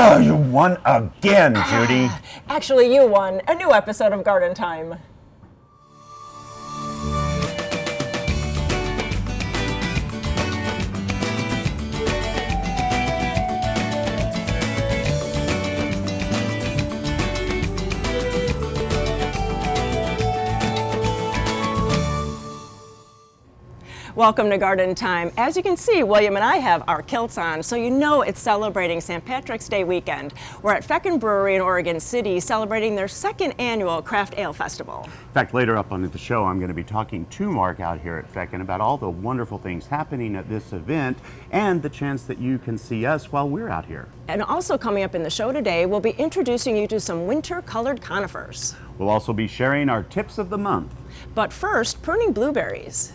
Oh, you won again, Judy. Actually, you won a new episode of Garden Time. Welcome to Garden Time. As you can see, William and I have our kilts on, so you know it's celebrating St. Patrick's Day weekend. We're at Feckin Brewery in Oregon City celebrating their second annual Craft Ale Festival. In fact, later up on the show, I'm going to be talking to Mark out here at Feckin about all the wonderful things happening at this event and the chance that you can see us while we're out here. And also coming up in the show today, we'll be introducing you to some winter-colored conifers. We'll also be sharing our tips of the month. But first, pruning blueberries.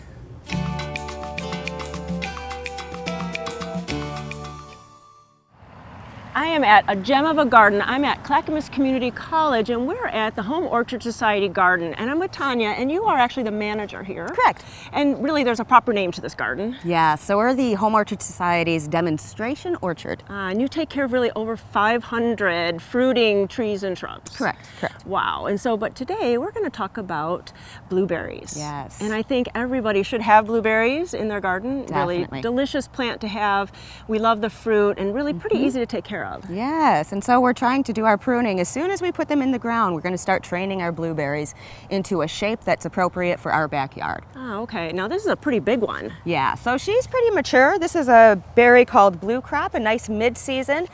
I am at a gem of a garden. I'm at Clackamas Community College, and we're at the Home Orchard Society Garden. And I'm with Tanya, and you are actually the manager here. Correct. And really, there's a proper name to this garden. Yeah, so we're the Home Orchard Society's demonstration orchard. And you take care of really over 500 fruiting trees and shrubs. Correct, correct. Wow. And so, but today we're going to talk about blueberries. Yes. And I think everybody should have blueberries in their garden. Definitely. Really delicious plant to have. We love the fruit, and really pretty easy to take care of. Yes, and so we're trying to do our pruning. As soon as we put them in the ground, we're going to start training our blueberries into a shape that's appropriate for our backyard. Oh, okay. Now this is a pretty big one. Yeah, so she's pretty mature. This is a berry called blue crop, a nice mid-season.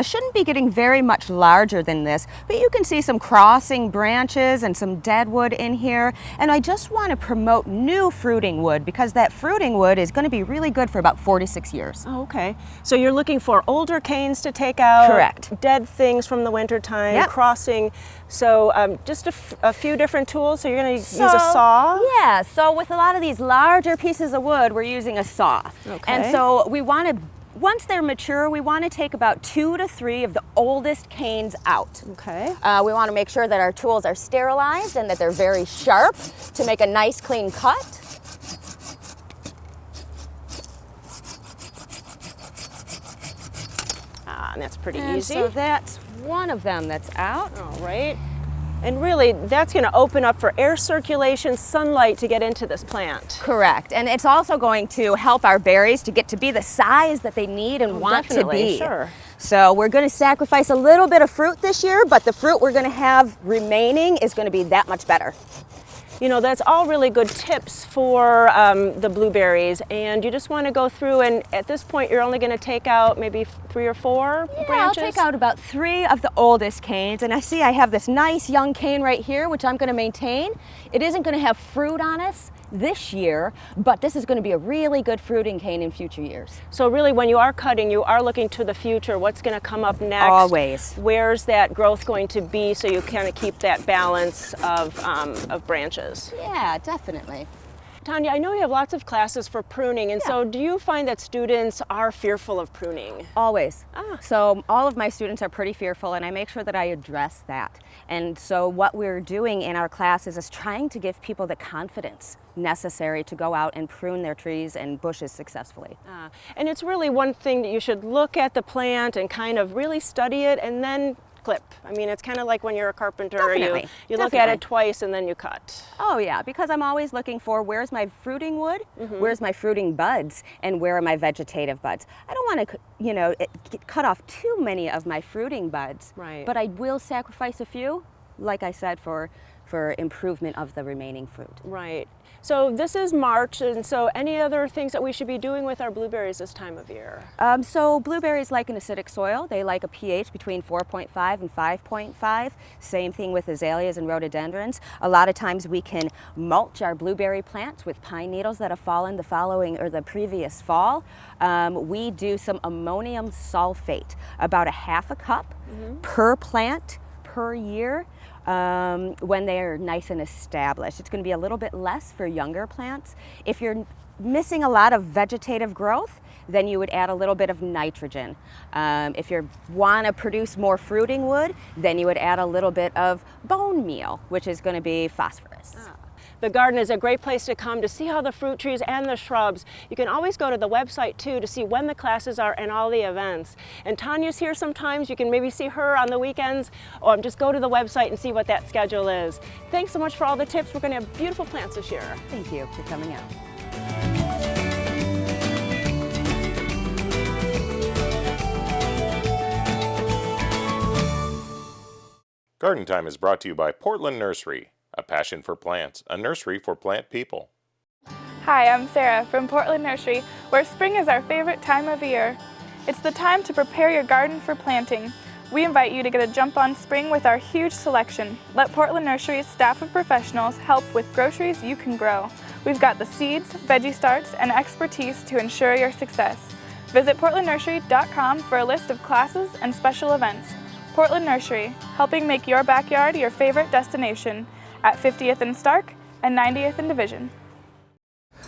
Shouldn't be getting very much larger than this, but you can see some crossing branches and some dead wood in here. And I just want to promote new fruiting wood because that fruiting wood is going to be really good for about 4 to 6 years. Oh, okay. So you're looking for older canes to take out. Correct. Dead things from the winter time, Yep. crossing. So just a few different tools. So you're going to use a saw? Yeah, so with a lot of these larger pieces of wood, we're using a saw. Okay. And so we want to, once they're mature, we want to take about 2 to 3 of the oldest canes out. Okay. We want to make sure that our tools are sterilized and that they're very sharp to make a nice clean cut. And that's pretty And easy. so that's one of them that's out. All right. And really, that's going to open up for air circulation, sunlight to get into this plant. Correct. And it's also going to help our berries to get to be the size that they need and want to Definitely, be. sure. So we're going to sacrifice a little bit of fruit this year, but the fruit we're going to have remaining is going to be that much better. You know, that's all really good tips for the blueberries, and you just want to go through, and at this point you're only going to take out maybe 3 or 4 branches? I'll take out about 3 of the oldest canes, and I see I have this nice young cane right here, which I'm going to maintain. It isn't going to have fruit on us this year, but this is going to be a really good fruiting cane in future years. So really, when you are cutting, you are looking to the future. What's going to come up next? Always. Where's that growth going to be, so you kind of keep that balance of branches? Yeah, definitely. Tanya, I know you have lots of classes for pruning, and so do you find that students are fearful of pruning? Always. So all of my students are pretty fearful, and I make sure that I address that. And so what we're doing in our classes is trying to give people the confidence necessary to go out and prune their trees and bushes successfully. And it's really one thing that you should look at the plant and kind of really study it and then clip. I mean, it's kind of like when you're a carpenter. Definitely. You look at it twice and then you cut. Oh yeah, because I'm always looking for where's my fruiting wood, where's my fruiting buds, and where are my vegetative buds. I don't want to, you know, cut off too many of my fruiting buds, Right. but I will sacrifice a few, like I said, for improvement of the remaining fruit. Right. So this is March, and so any other things that we should be doing with our blueberries this time of year? So blueberries like an acidic soil. They like a pH between 4.5 and 5.5. Same thing with azaleas and rhododendrons. A lot of times we can mulch our blueberry plants with pine needles that have fallen the following or the previous fall. We do some ammonium sulfate, about a half a cup per plant per year. When they're nice and established. It's going to be a little bit less for younger plants. If you're missing a lot of vegetative growth, then you would add a little bit of nitrogen. If you want to produce more fruiting wood, then you would add a little bit of bone meal, which is going to be phosphorus. The garden is a great place to come to see all the fruit trees and the shrubs. You can always go to the website too to see when the classes are and all the events. And Tanya's here sometimes. You can maybe see her on the weekends, or just go to the website and see what that schedule is. Thanks so much for all the tips. We're going to have beautiful plants this year. Thank you for coming out. Garden Time is brought to you by Portland Nursery, a passion for plants, a nursery for plant people. Hi, I'm Sarah from Portland Nursery, where spring is our favorite time of year. It's the time to prepare your garden for planting. We invite you to get a jump on spring with our huge selection. Let Portland Nursery's staff of professionals help with groceries you can grow. We've got the seeds, veggie starts, and expertise to ensure your success. Visit portlandnursery.com for a list of classes and special events. Portland Nursery, helping make your backyard your favorite destination at 50th and Stark and 90th and Division.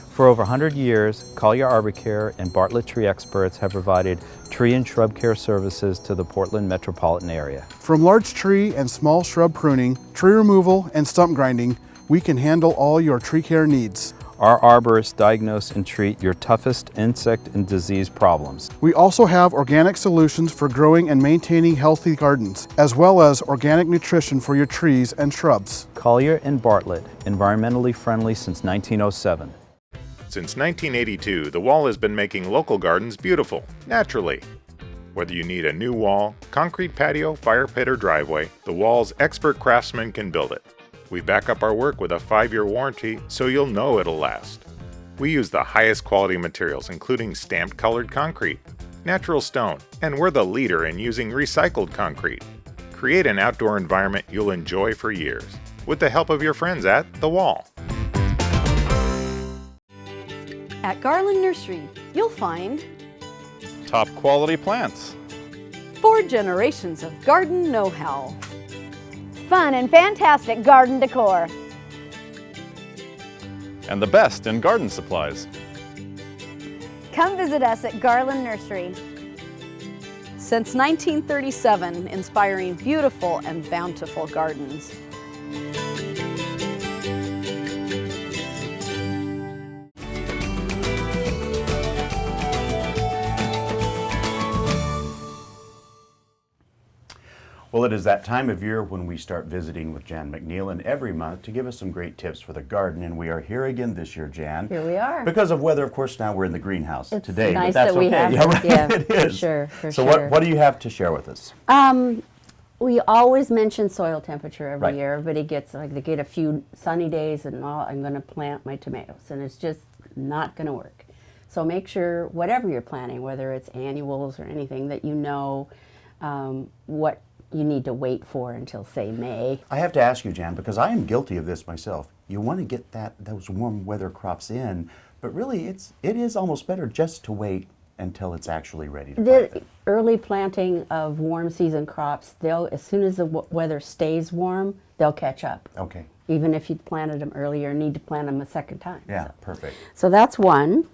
For over 100 years, Collier Arbor Care and Bartlett Tree Experts have provided tree and shrub care services to the Portland metropolitan area. From large tree and small shrub pruning, tree removal, and stump grinding, we can handle all your tree care needs. Our arborists diagnose and treat your toughest insect and disease problems. We also have organic solutions for growing and maintaining healthy gardens, as well as organic nutrition for your trees and shrubs. Collier and Bartlett, environmentally friendly since 1907. Since 1982, the Wall has been making local gardens beautiful, naturally. Whether you need a new wall, concrete patio, fire pit, or driveway, the Wall's expert craftsmen can build it. We back up our work with a 5-year warranty, so you'll know it'll last. We use the highest quality materials, including stamped colored concrete, natural stone, and we're the leader in using recycled concrete. Create an outdoor environment you'll enjoy for years, with the help of your friends at The Wall. At Garland Nursery, you'll find top quality plants, 4 generations of garden know-how, fun and fantastic garden decor, and the best in garden supplies. Come visit us at Garland Nursery. since 1937, inspiring beautiful and bountiful gardens. Well, it is that time of year when we start visiting with Jan McNeilan every month to give us some great tips for the garden, and we are here again this year, Jan. Here we are. Because of weather, of course, now we're in the greenhouse It's today, nice but that's that we okay. have, Yeah, right. yeah, It for is. sure, So sure. what do you have to share with us? We always mention soil temperature every Right. year. Everybody gets, like, they get a few sunny days and I'm going to plant my tomatoes, and it's just not going to work. So make sure, whatever you're planting, whether it's annuals or anything, that you know what you need to wait for until, say, May. I have to ask you, Jan, because I am guilty of this myself. You want to get those warm weather crops in, but really it is almost better just to wait until it's actually ready to plant The them. early planting of warm season crops, as soon as the weather stays warm, they'll catch up. Okay. Even if you planted them earlier, need to plant them a second time. Yeah, perfect. So that's one.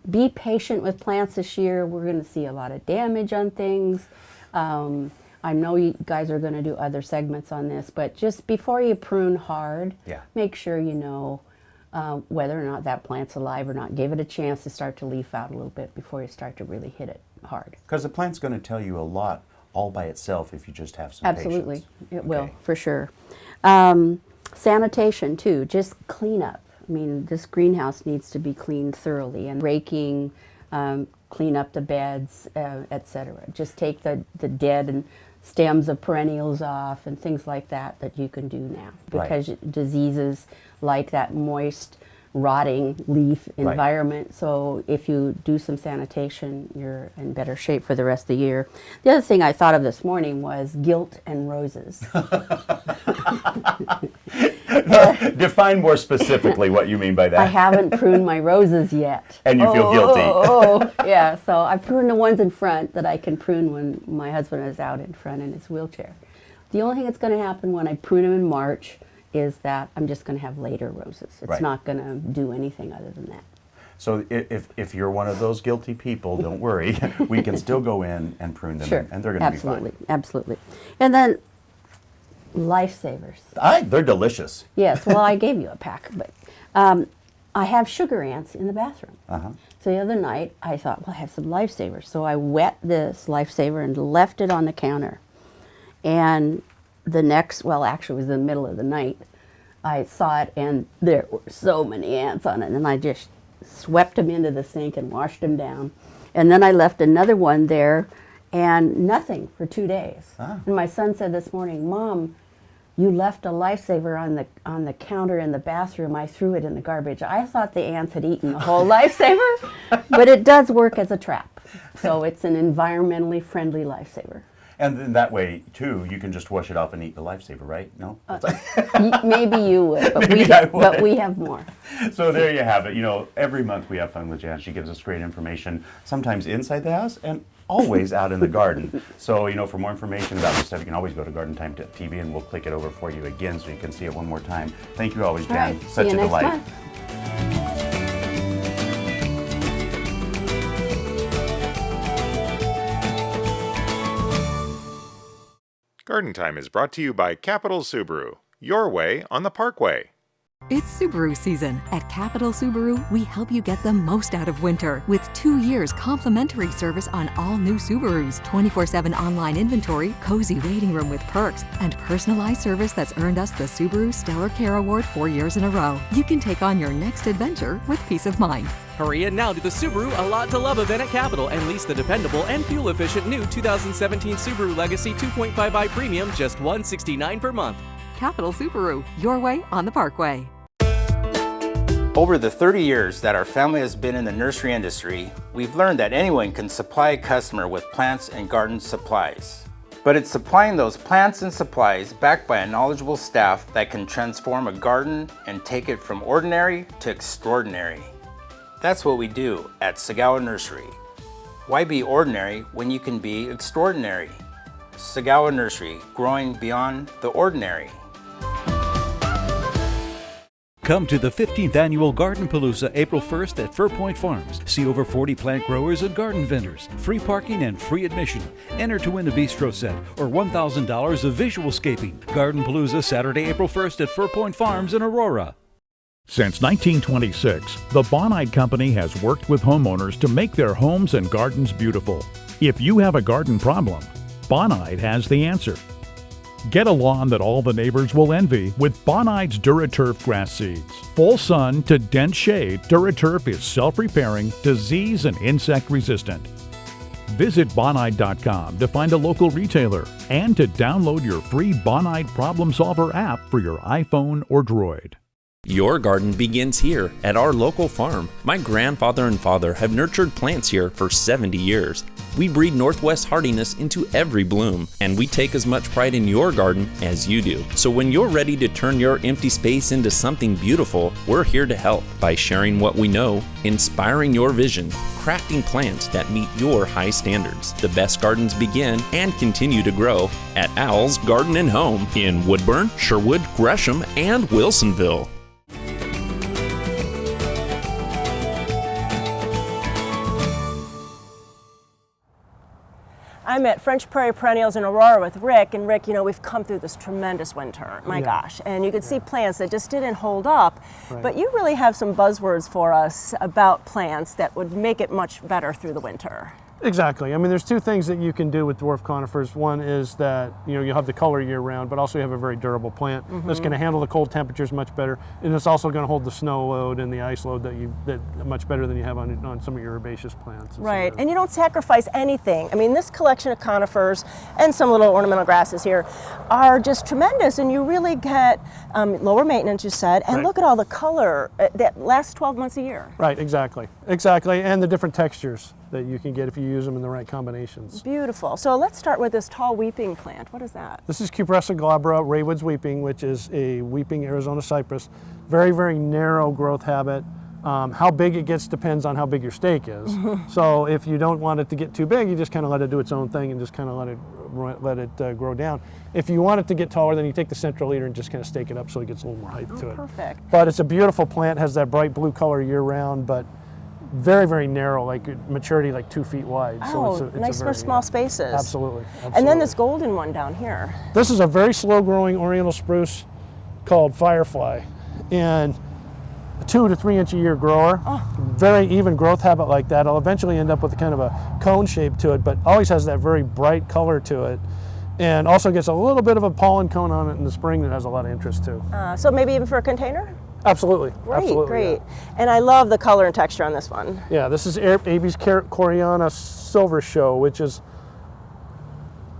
Be patient with plants this year. We're going to see a lot of damage on things. I know you guys are going to do other segments on this, but just before you prune hard, make sure you know whether or not that plant's alive or not. Give it a chance to start to leaf out a little bit before you start to really hit it hard. Because the plant's going to tell you a lot all by itself if you just have some Absolutely, patience. it will, for sure. Sanitation too, just clean up. I mean, this greenhouse needs to be cleaned thoroughly, and raking, clean up the beds, etc. Just take the dead and stems of perennials off and things like that you can do now, because diseases like that moist, rotting leaf environment. So if you do some sanitation, you're in better shape for the rest of the year. The other thing I thought of this morning was guilt and roses. Define more specifically what you mean by that. I haven't pruned my roses yet. And you feel guilty. Yeah, so I pruned the ones in front that I can prune when my husband is out in front in his wheelchair. The only thing that's going to happen when I prune them in March is that I'm just going to have later roses. It's not going to do anything other than that. So if you're one of those guilty people, don't worry. We can still go in and prune them, Sure. and they're going to be fine. Absolutely, absolutely. And then Lifesavers. They're delicious. Yes, well, I gave you a pack, but I have sugar ants in the bathroom. So the other night, I thought, well, I have some Lifesavers. So I wet this Lifesaver and left it on the counter. And the next, well, actually it was in the middle of the night, I saw it and there were so many ants on it. And I just swept them into the sink and washed them down. And then I left another one there and nothing for 2 days. And my son said this morning, Mom, you left a Lifesaver on the counter in the bathroom. I threw it in the garbage. I thought the ants had eaten the whole Lifesaver, but it does work as a trap. So it's an environmentally friendly Lifesaver. And then that way, too, you can just wash it off and eat the Lifesaver, right? No? Maybe you would, but, but we have more. So there you have it. You know, every month we have fun with Jan. She gives us great information, sometimes inside the house and always out in the garden. So, you know, for more information about this stuff, you can always go to GardenTime.tv and we'll click it over for you again so you can see it one more time. Thank you always, Jan. Right. Such See you a next delight. month. Garden Time is brought to you by Capital Subaru, your way on the Parkway. It's Subaru season. At Capital Subaru, we help you get the most out of winter with 2 years complimentary service on all new Subarus, 24/7 online inventory, cozy waiting room with perks, and personalized service that's earned us the Subaru Stellar Care Award 4 years in a row. You can take on your next adventure with peace of mind. Hurry in now to the Subaru A Lot to Love event at Capital and lease the dependable and fuel-efficient new 2017 Subaru Legacy 2.5i Premium, just $169 per month. Capital Subaru, your way on the Parkway. Over the 30 years that our family has been in the nursery industry, we've learned that anyone can supply a customer with plants and garden supplies. But it's supplying those plants and supplies backed by a knowledgeable staff that can transform a garden and take it from ordinary to extraordinary. That's what we do at Sagawa Nursery. Why be ordinary when you can be extraordinary? Sagawa Nursery, growing beyond the ordinary. Come to the 15th Annual Garden Palooza April 1st at Fir Point Farms. See over 40 plant growers and garden vendors. Free parking and free admission. Enter to win a bistro set or $1,000 of visualscaping. Garden Palooza Saturday, April 1st at Fir Point Farms in Aurora. Since 1926, the Bonide Company has worked with homeowners to make their homes and gardens beautiful. If you have a garden problem, Bonide has the answer. Get a lawn that all the neighbors will envy with Bonide's DuraTurf grass seeds. Full sun to dense shade, DuraTurf is self-repairing, disease and insect resistant. Visit Bonide.com to find a local retailer and to download your free Bonide Problem Solver app for your iPhone or Droid. Your garden begins here at our local farm. My grandfather and father have nurtured plants here for 70 years. We breed Northwest hardiness into every bloom, and we take as much pride in your garden as you do. So when you're ready to turn your empty space into something beautiful, we're here to help by sharing what we know, inspiring your vision, crafting plants that meet your high standards. The best gardens begin and continue to grow at Owl's Garden and Home in Woodburn, Sherwood, Gresham, and Wilsonville. I'm at French Prairie Perennials in Aurora with Rick, and Rick, you know, we've come through this tremendous winter, my gosh, and you could see plants that just didn't hold up, but you really have some buzzwords for us about plants that would make it much better through the winter. Exactly. I mean, there's two things that you can do with dwarf conifers. One is that, you know, you'll have the color year round, but also you have a very durable plant that's going to handle the cold temperatures much better, and it's also going to hold the snow load and the ice load that much better than you have on some of your herbaceous plants. Right, and you don't sacrifice anything. I mean, this collection of conifers and some little ornamental grasses here are just tremendous, and you really get lower maintenance, you said, and look at all the color that lasts 12 months a year. Right, exactly, and the different textures that you can get if you use them in the right combinations. Beautiful. So let's start with this tall weeping plant. What is that? This is Cupressa glabra Raywood's weeping, which is a weeping Arizona cypress. Very, very narrow growth habit. How big it gets depends on how big your stake is. So if you don't want it to get too big, you just kind of let it do its own thing and just kind of let it grow down. If you want it to get taller, then you take the central leader and just kind of stake it up so it gets a little more height to it. Perfect. But it's a beautiful plant, has that bright blue color year round, but very, very narrow, like maturity like 2 feet wide. Oh, so it's nice for small spaces. Absolutely. And then this golden one down here. This is a very slow growing oriental spruce called Firefly, and a 2 to 3 inch a year grower. Very even growth habit like that. It'll eventually end up with kind of a cone shape to it, but always has that very bright color to it. And also gets a little bit of a pollen cone on it in the spring that has a lot of interest too. So maybe even for a container? Absolutely. Great, absolutely, great. Yeah. And I love the color and texture on this one. Yeah, this is Abies Coreana Silver Show, which is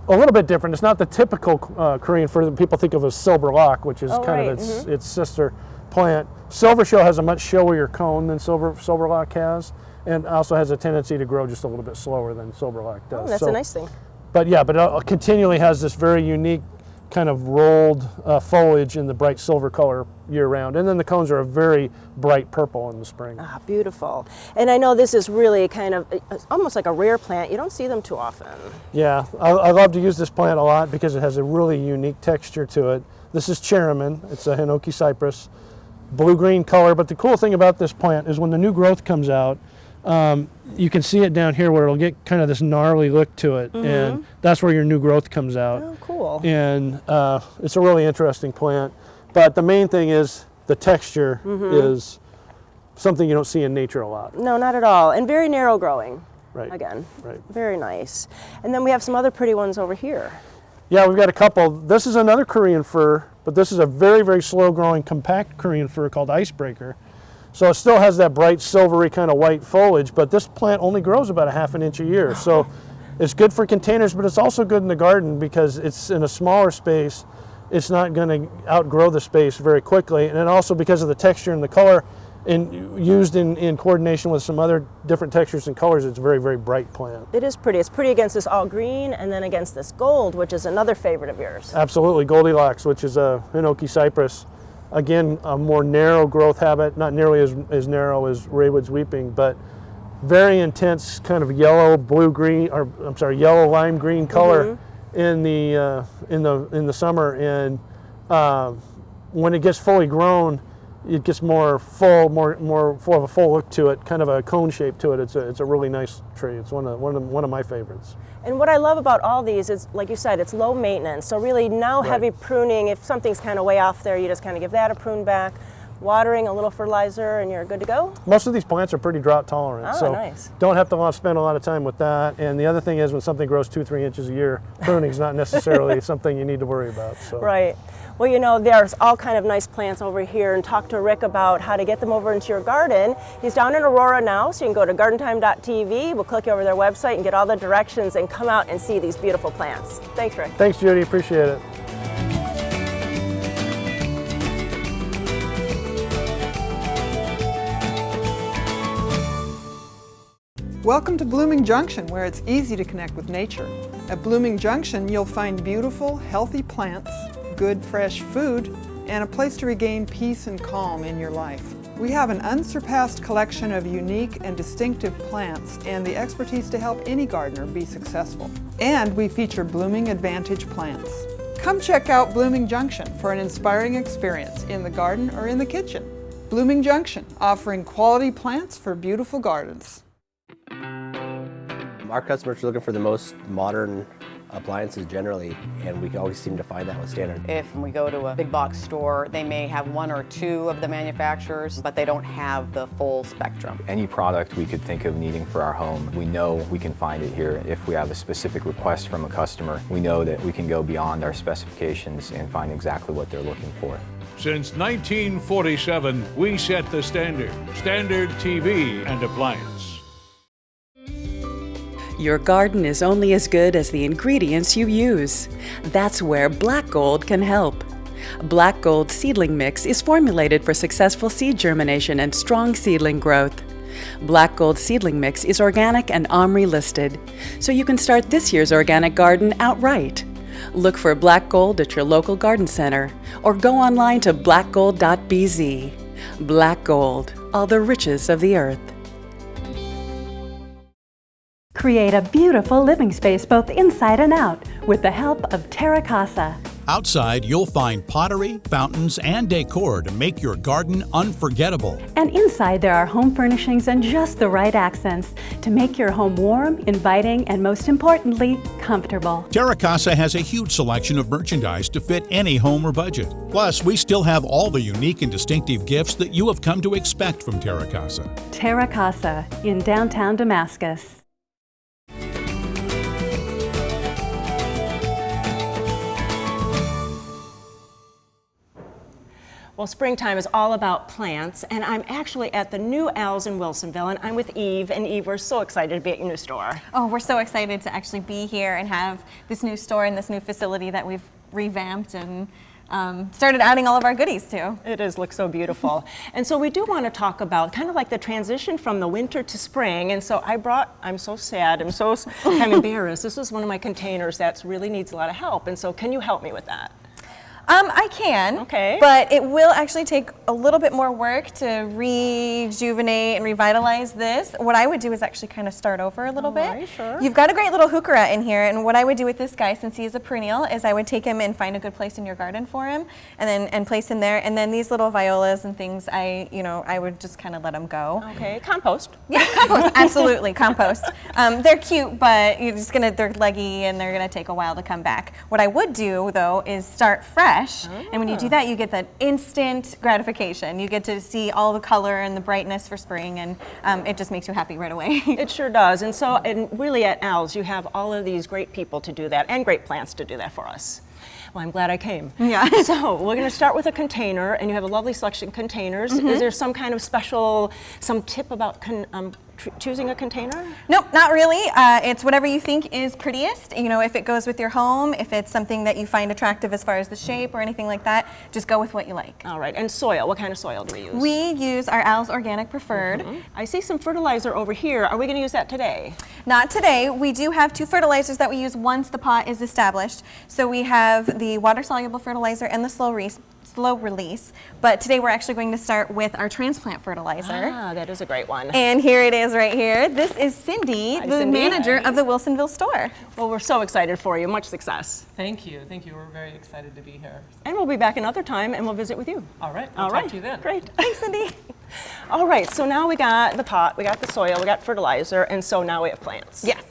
a little bit different. It's not the typical Korean fir that people think of as silver lock, which is kind of its sister plant. Silver Show has a much showier cone than silver lock has, and also has a tendency to grow just a little bit slower than silver lock does. Oh, that's a nice thing. But yeah, but it continually has this very unique kind of rolled foliage in the bright silver color year round. And then the cones are a very bright purple in the spring. Ah, beautiful. And I know this is really kind of almost like a rare plant. You don't see them too often. Yeah, I love to use this plant a lot because it has a really unique texture to it. This is cherryman. It's a hinoki cypress, blue-green color. But the cool thing about this plant is when the new growth comes out, you can see it down here where it'll get kind of this gnarly look to it, and that's where your new growth comes out. Oh, cool. And it's a really interesting plant. But the main thing is the texture is something you don't see in nature a lot. No, not at all. And very narrow growing. Right. Again. Right. Very nice. And then we have some other pretty ones over here. Yeah, we've got a couple. This is another Korean fir, but this is a very, very slow growing compact Korean fir called Icebreaker. So it still has that bright silvery kind of white foliage, but this plant only grows about a half an inch a year. So it's good for containers, but it's also good in the garden because it's in a smaller space. It's not going to outgrow the space very quickly. And then also because of the texture and the color, and used in coordination with some other different textures and colors, it's a very, very bright plant. It is pretty. It's pretty against this all green and then against this gold, which is another favorite of yours. Absolutely. Goldilocks, which is a hinoki cypress. Again, a more narrow growth habit, not nearly as narrow as Raywood's Weeping, but very intense kind of yellow, blue-green, or I'm sorry, yellow lime green color in the summer, and when it gets fully grown, it gets more full, more full of a full look to it, kind of a cone shape to it. It's a really nice tree. It's one of my favorites. And what I love about all these is, like you said, it's low maintenance. So really no heavy pruning. If something's kind of way off there, you just kind of give that a prune back, watering, a little fertilizer, and you're good to go. Most of these plants are pretty drought tolerant, so don't have to spend a lot of time with that. And the other thing is when something grows 2-3 inches a year, pruning is not necessarily something you need to worry about. So. Right. Well, you know, there's all kind of nice plants over here, and talk to Rick about how to get them over into your garden. He's down in Aurora now, so you can go to gardentime.tv. We'll click you over their website and get all the directions and come out and see these beautiful plants. Thanks, Rick. Thanks, Judy. Appreciate it. Welcome to Blooming Junction, where it's easy to connect with nature. At Blooming Junction, you'll find beautiful, healthy plants, good, fresh food, and a place to regain peace and calm in your life. We have an unsurpassed collection of unique and distinctive plants and the expertise to help any gardener be successful. And we feature Blooming Advantage plants. Come check out Blooming Junction for an inspiring experience in the garden or in the kitchen. Blooming Junction, offering quality plants for beautiful gardens. Our customers are looking for the most modern appliances generally, and we always seem to find that with Standard. If we go to a big box store, they may have 1 or 2 of the manufacturers, but they don't have the full spectrum. Any product we could think of needing for our home, we know we can find it here. If we have a specific request from a customer, we know that we can go beyond our specifications and find exactly what they're looking for. Since 1947, we set the standard. Standard TV and appliance. Your garden is only as good as the ingredients you use. That's where Black Gold can help. Black Gold Seedling Mix is formulated for successful seed germination and strong seedling growth. Black Gold Seedling Mix is organic and OMRI listed, so you can start this year's organic garden outright. Look for Black Gold at your local garden center or go online to blackgold.bz. Black Gold, all the riches of the earth. Create a beautiful living space both inside and out with the help of Terra Casa. Outside, you'll find pottery, fountains, and decor to make your garden unforgettable. And inside, there are home furnishings and just the right accents to make your home warm, inviting, and most importantly, comfortable. Terra Casa has a huge selection of merchandise to fit any home or budget. Plus, we still have all the unique and distinctive gifts that you have come to expect from Terra Casa. Terra Casa in downtown Damascus. Well, springtime is all about plants, and I'm actually at the new Al's in Wilsonville, and I'm with Eve. And Eve, we're so excited to be at your new store. Oh, we're so excited to actually be here and have this new store and this new facility that we've revamped and started adding all of our goodies to. It looks so beautiful. And so we do want to talk about kind of like the transition from the winter to spring. And so I'm so sad, I'm embarrassed. This is one of my containers that really needs a lot of help. And so can you help me with that? I can, okay, but it will actually take a little bit more work to rejuvenate and revitalize this. What I would do is actually kind of start over a little bit. Right, sure. You've got a great little hookerette in here, and what I would do with this guy, since he is a perennial, is I would take him and find a good place in your garden for him, and place him there. And then these little violas and things, I would just kind of let them go. Okay, compost. Yeah, compost, absolutely, compost. They're cute, but they're leggy and they're gonna take a while to come back. What I would do though is start fresh. And when you do that, you get that instant gratification. You get to see all the color and the brightness for spring, and it just makes you happy right away. It sure does. And so, and really at Al's, you have all of these great people to do that, and great plants to do that for us. Well, I'm glad I came. Yeah. So we're going to start with a container, and you have a lovely selection of containers. Is there some kind of some tip about choosing a container? Nope, not really. It's whatever you think is prettiest. If it goes with your home, if it's something that you find attractive as far as the shape or anything like that, just go with what you like. All right. And soil, what kind of soil do we use? We use our Al's Organic Preferred. I see some fertilizer over here. Are we going to use that today? Not today. We do have 2 fertilizers that we use once the pot is established. So we have the water-soluble fertilizer and the slow release, but today we're actually going to start with our transplant fertilizer. Ah, that is a great one. And here it is right here. This is Cindy, the manager of the Wilsonville store. Well, we're so excited for you. Much success. Thank you. We're very excited to be here. And we'll be back another time and we'll visit with you. All right. I'll talk to you then. Great. Thanks, Cindy. All right, so now we got the pot, we got the soil, we got fertilizer, and so now we have plants. Yes.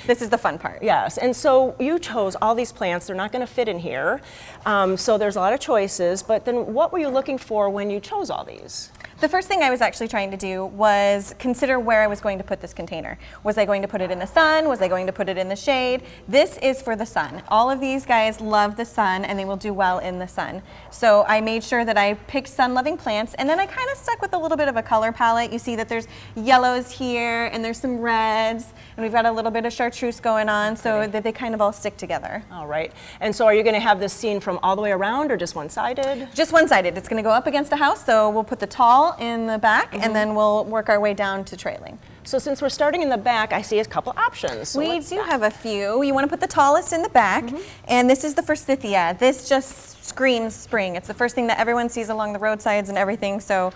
This is the fun part. Yes, and so you chose all these plants. They're not going to fit in here, so there's a lot of choices, but then what were you looking for when you chose all these? The first thing I was actually trying to do was consider where I was going to put this container. Was I going to put it in the sun? Was I going to put it in the shade? This is for the sun. All of these guys love the sun and they will do well in the sun. So I made sure that I picked sun-loving plants, and then I kind of stuck with a little bit of a color palette. You see that there's yellows here and there's some reds, and we've got a little bit of chartreuse going on, so that they kind of all stick together. All right. And so are you going to have this seen from all the way around or just one-sided? Just one-sided. It's going to go up against a house, so we'll put the tall in the back, and then we'll work our way down to trailing. So since we're starting in the back, I see a couple options. So we do have a few. You want to put the tallest in the back, and this is the forsythia. This just screams spring. It's the first thing that everyone sees along the roadsides and everything, so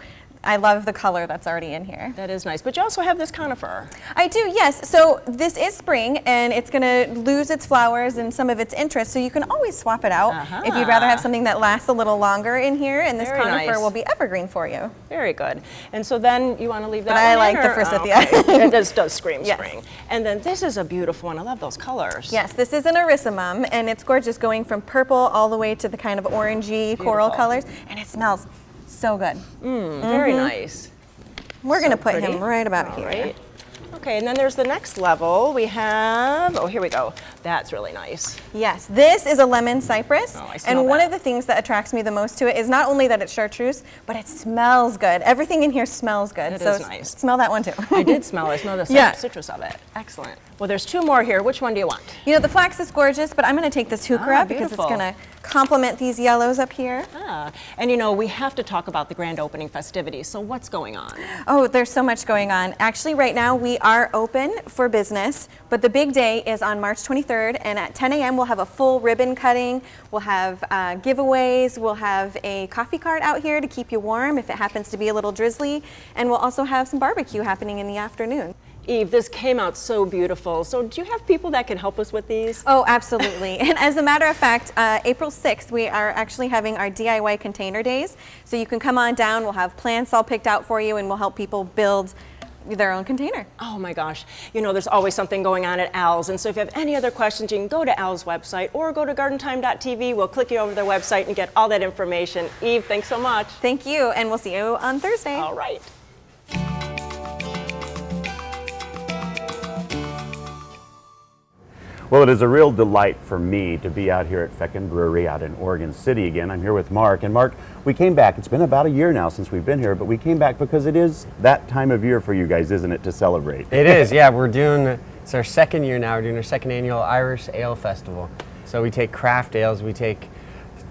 I love the color that's already in here. That is nice. But you also have this conifer. I do, yes. So this is spring, and it's going to lose its flowers and some of its interest, so you can always swap it out if you'd rather have something that lasts a little longer in here, and this conifer will be evergreen for you. Very good. And so then you want to leave that but one I like in, the forsythia. Okay. It does scream Yes. spring. And then this is a beautiful one. I love those colors. Yes, this is an erysimum, and it's gorgeous, going from purple all the way to the kind of orangey coral colors, and it smells so good. Very nice. We're going to put pretty. him right about here. Right. Okay, and then there's the next level. We have, oh, here we go. That's really nice. Yes, this is a lemon cypress. Oh, I smell and one that. of the things that attracts me the most to it is not only that it's chartreuse, but it smells good. Everything in here smells good. It so is nice. Smell that one too. I did smell it. I smell the citrus of it. Excellent. Well, there's 2 more here. Which one do you want? You know, the flax is gorgeous, but I'm going to take this heuchera because it's going to complement these yellows up here. And you know, we have to talk about the grand opening festivities. So what's going on? Oh, there's so much going on. Actually, right now we are open for business, but the big day is on March 23rd, and at 10 a.m. we'll have a full ribbon cutting. We'll have giveaways. We'll have a coffee cart out here to keep you warm if it happens to be a little drizzly, and we'll also have some barbecue happening in the afternoon. Eve, this came out so beautiful. So do you have people that can help us with these? Oh, absolutely. And as a matter of fact, April 6th, we are actually having our DIY container days. So you can come on down, we'll have plants all picked out for you, and we'll help people build their own container. Oh my gosh, you know, there's always something going on at Al's, and so if you have any other questions, you can go to Al's website or go to gardentime.tv. We'll click you over to their website and get all that information. Eve, thanks so much. Thank you, and we'll see you on Thursday. All right. Well, it is a real delight for me to be out here at Feckin Brewery out in Oregon City again. I'm here with Mark. And Mark, we came back. It's been about a year now since we've been here, but we came back because it is that time of year for you guys, isn't it, to celebrate? It is, yeah. It's our second year now. We're doing our second annual Irish Ale Festival. So we take craft ales. We take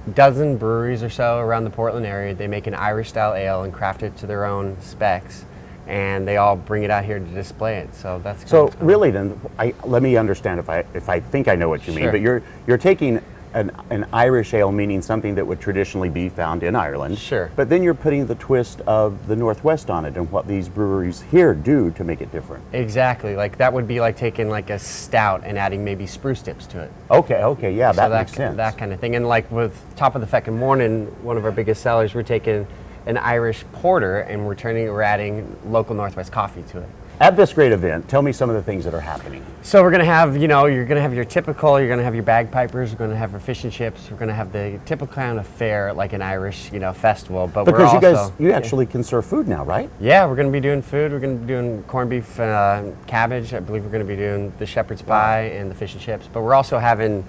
a dozen breweries or so around the Portland area. They make an Irish-style ale and craft it to their own specs. And they all bring it out here to display it. So that's so really then, let me understand if I think I know what you mean. Sure. But you're taking an Irish ale, meaning something that would traditionally be found in Ireland. Sure. But then you're putting the twist of the Northwest on it and what these breweries here do to make it different. Exactly. Like that would be like taking like a stout and adding maybe spruce tips to it. Okay, yeah, that makes sense. That kind of thing. And like with Top of the Feckin' Morning, one of our biggest sellers, we're taking an Irish porter and we're adding local Northwest coffee to it. At this great event, tell me some of the things that are happening. So we're going to have, you're going to have your typical, you're going to have your bagpipers, we're going to have your fish and chips, we're going to have the typical kind of fare like an Irish, festival. But because we're also, you actually can serve food now, right? Yeah, we're going to be doing food. We're going to be doing corned beef, cabbage. I believe we're going to be doing the shepherd's pie and the fish and chips. But we're also having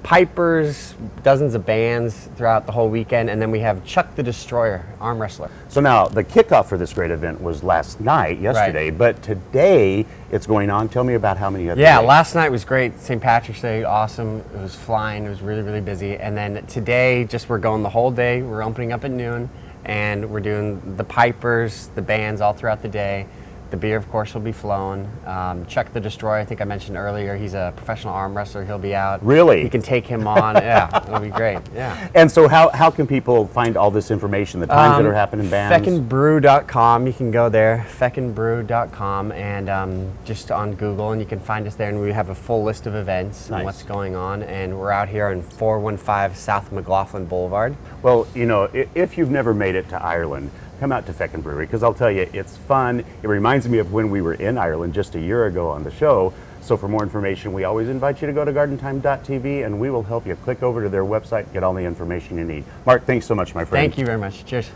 pipers, dozens of bands throughout the whole weekend, and then we have Chuck the Destroyer, arm wrestler. So now, the kickoff for this great event was last night, yesterday, but today it's going on. Tell me about how many other days. Last night was great. St. Patrick's Day, awesome. It was flying. It was really, really busy. And then today, we're going the whole day. We're opening up at noon, and we're doing the pipers, the bands all throughout the day. The beer, of course, will be flowing. Chuck the Destroyer, I think I mentioned earlier, he's a professional arm wrestler. He'll be out. Really? You can take him on. Yeah, it'll be great. Yeah. And so how can people find all this information, the times that are happening, bands? Feckinbrew.com. You can go there, feckinbrew.com, and just on Google, and you can find us there. And we have a full list of events and what's going on. And we're out here on 415 South McLaughlin Boulevard. Well, if you've never made it to Ireland, come out to Feckin Brewery, because I'll tell you, it's fun. It reminds me of when we were in Ireland just a year ago on the show. So for more information, we always invite you to go to gardentime.tv, and we will help you. Click over to their website, get all the information you need. Mark, thanks so much, my friend. Thank you very much. Cheers.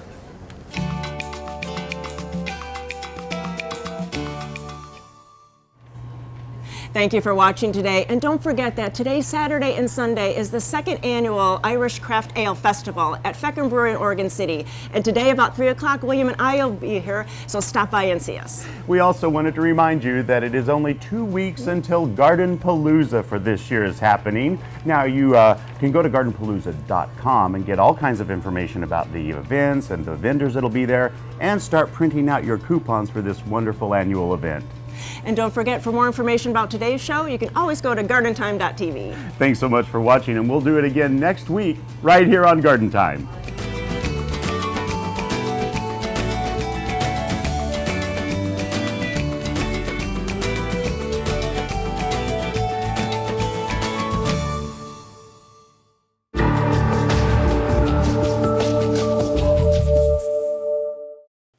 Thank you for watching today, and don't forget that today, Saturday and Sunday, is the second annual Irish Craft Ale Festival at Feckin Brewery in Oregon City. And today about 3 o'clock, William and I will be here, so stop by and see us. We also wanted to remind you that it is only 2 weeks until Garden Palooza for this year is happening. Now you can go to gardenpalooza.com and get all kinds of information about the events and the vendors that'll be there, and start printing out your coupons for this wonderful annual event. And don't forget, for more information about today's show, you can always go to gardentime.tv. Thanks so much for watching, and we'll do it again next week right here on Garden Time.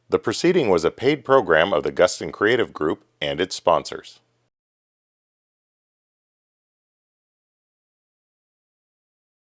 The proceeding was a paid program of the Gustin Creative Group and its sponsors.